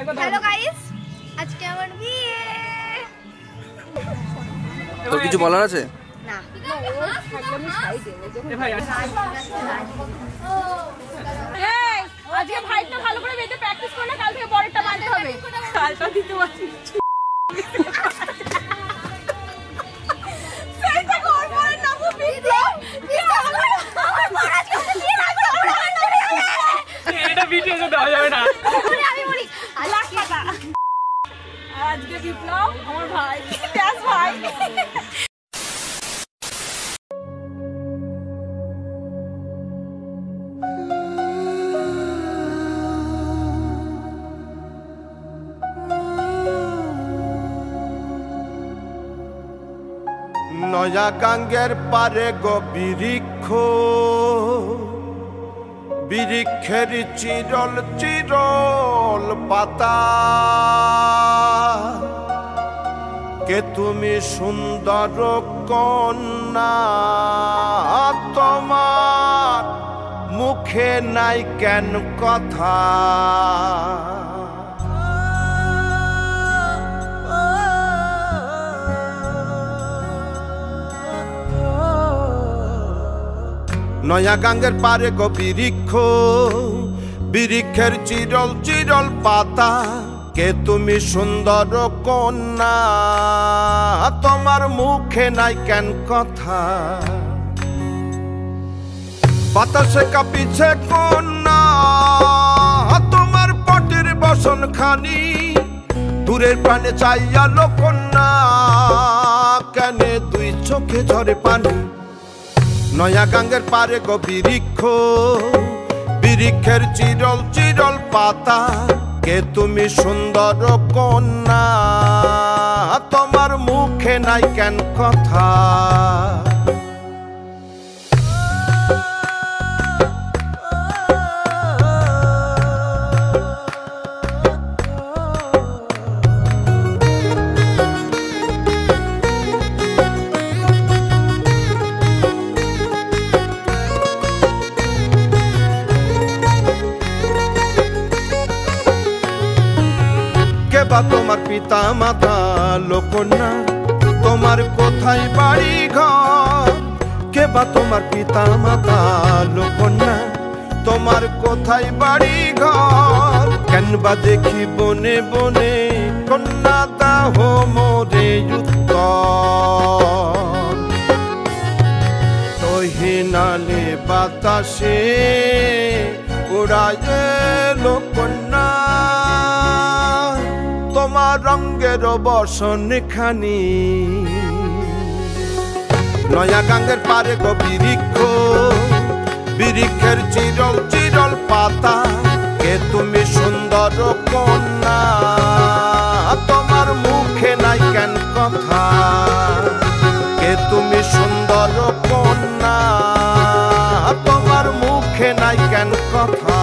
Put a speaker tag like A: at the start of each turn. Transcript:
A: Hello guys, আজকে আমার বিয়ে।
B: তোর কিছু বলার আছে?
A: না,
C: আজকে ভাইটা ভালো করে বেঁধে প্র্যাকটিস করে না, কাল থেকে বড়টা বাঁধতে হবে। কালটা দিতে পারছি আজকে বিপ্লব আমার ভাই, ভাই
D: নয়া গাঙ্গের পারে গো বৃক্ষ, বৃক্ষের চিরল চিরল পাতা, কে তুমি সুন্দর কন্যা, তোমার মুখে নাই কেন কথা। নয়া গাঙ্গের পারে গো বৃক্ষ, বৃক্ষের চিরল চিরল পাতা, কে তুমি সুন্দর কন্যা, তোমার মুখে নাই কেন কথা। বাতাসে কাঁপিছে কন্যা, তোমার পটের বসন খানি, দূরের প্রাণে চাইয়ালো কন্যা, কেনে দুই চোখে ঝরে পানি। নয়া গাঙ্গের পারে গো বৃক্ষ, বৃক্ষের চিরল চিরল পাতা, কে তুমি সুন্দর কন্যা, তোমার মুখে নাই কেন কথা। কেবা তোমার পিতা মাতা লোকন্যা, তোমার কোথায় বাড়ি ঘর, কেবা তোমার পিতা মাতা লোকন্যা, তোমার কোথায় বাড়ি ঘর। কেনবা দেখি বনে বনে কন্যা দাহ মোরে উত্তর, তহিনালে বাতাসে উড়ায় লোকন্যা, তোমার রঙের বসন খানি। নয়া গাঙ্গের পারে গো বৃক্ষ, বৃক্ষের চিরল চিরল পাতা, কে তুমি সুন্দর কন্যা, তোমার মুখে নাই কেন কথা। কে তুমি সুন্দর কন্যা, তোমার মুখে নাই কেন কথা।